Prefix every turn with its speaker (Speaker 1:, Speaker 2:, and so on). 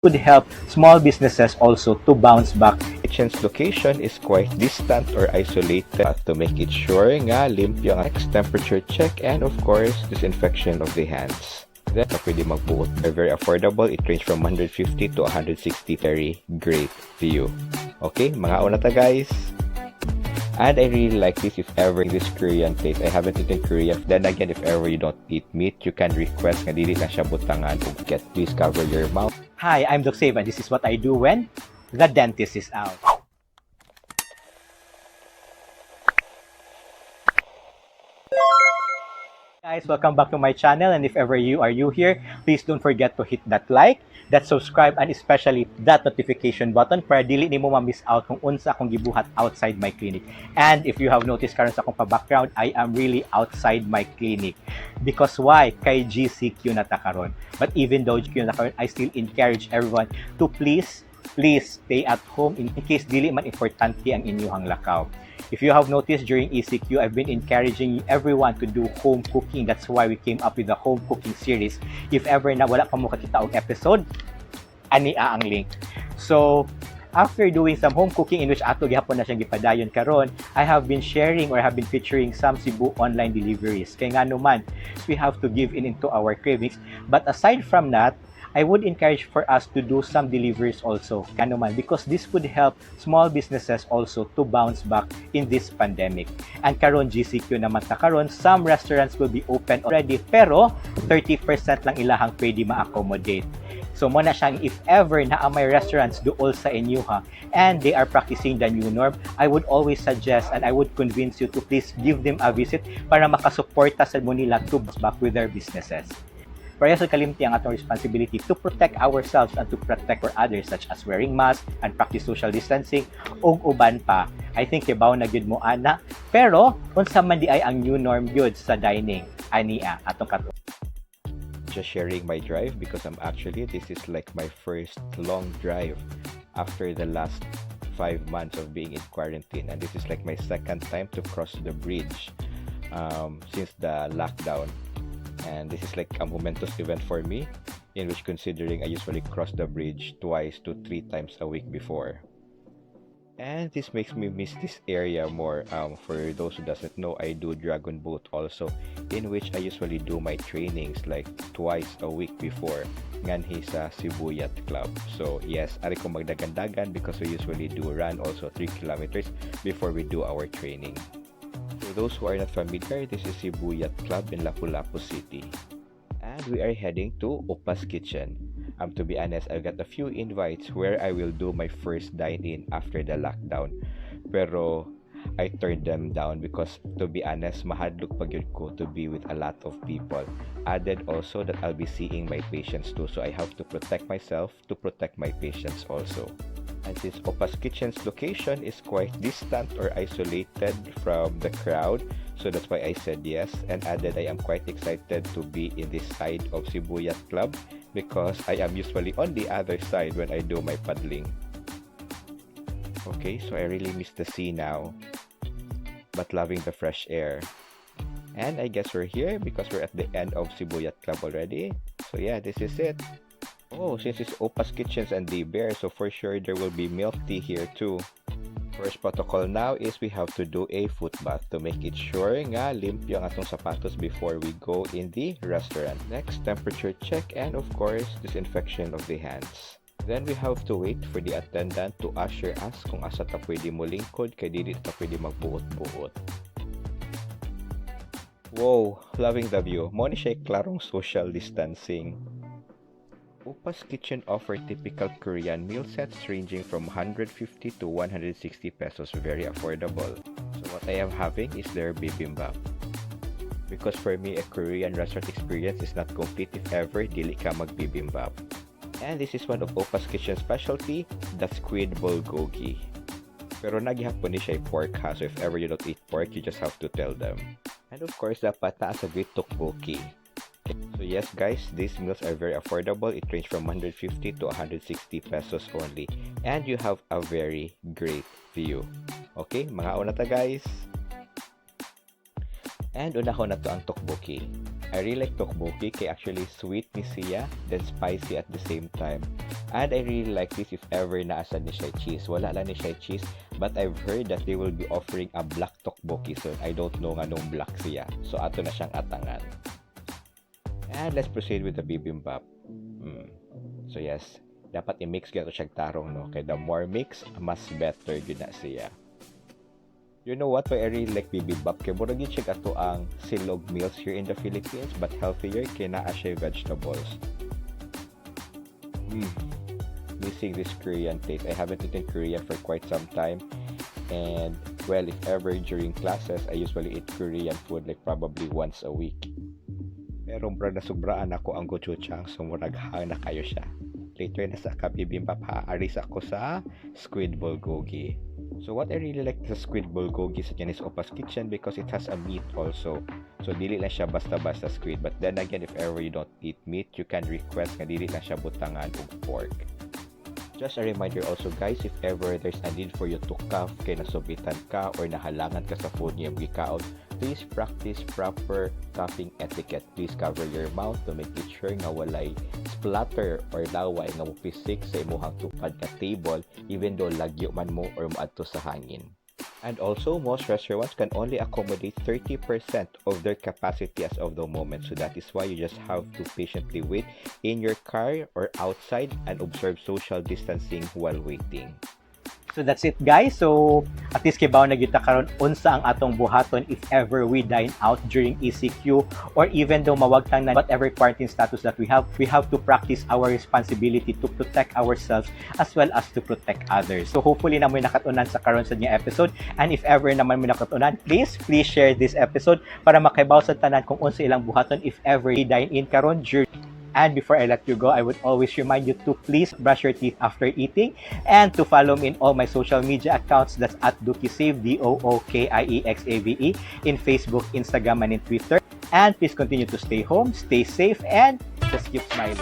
Speaker 1: would help small businesses also to bounce back.
Speaker 2: Kitchen's location is quite distant or isolated to make it sure nga limpyo ang next temperature check and of course disinfection of the hands. Then pwede magbuot. They're very affordable. It ranges from 150 to 160. Very great view. Okay, mga una ta guys. And I really like this if ever in this Korean place. I haven't eaten Korean. Then again, if ever you don't eat meat, you can request nga dili na siya butangan. Get, please cover your mouth.
Speaker 1: Hi, I'm Doc Save and this is what I do when the dentist is out. Guys, welcome back to my channel, and if ever you are new here, please don't forget to hit that like, that subscribe, and especially that notification button para dili nimo ma-miss out kung unsa akong gibuhat outside my clinic. And if you have noticed karon sa akong pa-background, I am really outside my clinic. Because why? Kay GCQ na ta karon. But even though GCQ na ta karon, I still encourage everyone to please stay at home in case dili man importante ang inyong lakaw. If you have noticed during ECQ, I've been encouraging everyone to do home cooking. That's why we came up with the home cooking series. If ever na wala pa mo kakita og episode, ania ang link. So, after doing some home cooking in which ato gihapon na siyang gipadayon karon, I have been sharing or have been featuring some Cebu online deliveries. Kaya nga naman, we have to give in into our cravings. But aside from that, I would encourage for us to do some deliveries also, because this would help small businesses also to bounce back in this pandemic. And karon GCQ naman ta karon, some restaurants will be open already, pero 30% lang ilahang pwede ma-accommodate. So mo na siyang if ever na may restaurants dool sa inyo ha, and they are practicing the new norm, I would always suggest and I would convince you to please give them a visit para makasuporta sa mo nila to bounce back with their businesses. Pareha sa kalimti ang atong responsibility to protect ourselves and to protect for others, such as wearing masks and practice social distancing ug uban pa. I think ibaw na gyud mo ana, pero unsa man di ay ang new norm gyud sa dining ania atong kato.
Speaker 2: Just sharing my drive because this is like my first long drive after the last 5 months of being in quarantine, and this is like my second time to cross the bridge since the lockdown. And this is like a momentous event for me, in which considering I usually cross the bridge 2 to 3 times a week before. And this makes me miss this area more. For those who doesn't know, I do dragon boat also, in which I usually do my trainings like twice a week before nganhi sa Cebu Yacht Club. So yes, ari ko magdagandagan because we usually do run also 3 kilometers before we do our training. For those who are not familiar, this is Cebu Yacht Club in Lapu-lapu City. And we are heading to Oppas kitchen. To be honest, I've got a few invites where I will do my first dine-in after the lockdown. Pero I turned them down because, to be honest, mahadlok pag yun ko to be with a lot of people. Added also that I'll be seeing my patients too, so I have to protect myself to protect my patients also. And since Oppa's kitchen's location is quite distant or isolated from the crowd, so that's why I said yes, and added I am quite excited to be in this side of Cebu Yacht Club because I am usually on the other side when I do my paddling. Okay, so I really miss the sea now, but loving the fresh air. And I guess we're here because we're at the end of Cebu Yacht Club already. So yeah, this is it. Oh, since it's Oppa's Kitchens and the Bear, so for sure there will be milk tea here too. First protocol now is we have to do a foot bath to make it sure nga limpyo ang atong sapatos before we go in the restaurant. Next, temperature check and of course disinfection of the hands. Then we have to wait for the attendant to usher us kung asa ta pwede mo lingkod kay dili ta pwede magbuot-buot. Wow, loving the view. Mo ni siya klarong social distancing. Oppa's Kitchen offer typical Korean meal sets ranging from 150 to 160 pesos, very affordable. So what I am having is their Bibimbap. Because for me, a Korean restaurant experience is not complete if ever dili ka mag-bibimbap. And this is one of Oppa's Kitchen specialty, the Squid Bulgogi. Pero naghihapon ni siya pork ha, so if ever you don't eat pork, you just have to tell them. And of course, dapat taas sa great tteokbokki. So yes guys, these meals are very affordable. It ranges from 150 to 160 pesos only. And you have a very great view. Okay, mga una ta guys. And unahon na to ang tteokbokki. I really like tteokbokki kay actually sweet ni siya, then spicy at the same time. And I really like this if ever naasan ni siya cheese. Wala lang ni siya cheese, but I've heard that they will be offering a black tteokbokki soon. I don't know nga nung black siya. So ato na siyang atangan. And let's proceed with the bibimbap. So yes, dapat i-mix gato siyang tarong, no? Kaya the more mix, mas better yun na siya. You know what? Why I really like bibimbap? Kaya mura yun siya ato ang silog meals here in the Philippines, but healthier kaya naa siya vegetables. Missing this Korean taste. I haven't eaten Korean for quite some time. And well, if ever during classes, I usually eat Korean food like probably once a week. Pero na sobraan ako ang gochujang, so murag hang na kayo siya. Later na sa bibimbap ha, aris ako sa Squid Bulgogi. So what I really like sa Squid Bulgogi sa Chinese Oppas Kitchen because it has a meat also. So dili lang siya basta-basta squid. But then again, if ever you don't eat meat, you can request nga dili lang siya butangan og pork. Just a reminder also guys, if ever there's a need for you to cough, kay nasubitan ka or nahalangan ka sa food niya gikaon, please practice proper coughing etiquette. Please cover your mouth to make it sure nga walay splatter or laway nga mupisik sa imuhang tupad ka table even though lagyo man mo or moadto sa hangin. And also, most restaurants can only accommodate 30% of their capacity as of the moment. So that is why you just have to patiently wait in your car or outside and observe social distancing while waiting.
Speaker 1: So that's it guys. So at least kibaw na kita karon unsa ang atong buhaton if ever we dine out during ECQ or even though mawagtang na whatever quarantine status that we have to practice our responsibility to protect ourselves as well as to protect others. So hopefully na mo nakatunan sa karon sa niya episode, and if ever naman mo nakatunan, please share this episode para makaibaw sa tanan kung unsa ilang buhaton if ever you dine in karon during. And before I let you go, I would always remind you to please brush your teeth after eating and to follow me in all my social media accounts. That's at Dookisave, DOOKIEXAVE, in Facebook, Instagram, and in Twitter. And please continue to stay home, stay safe, and just keep smiling.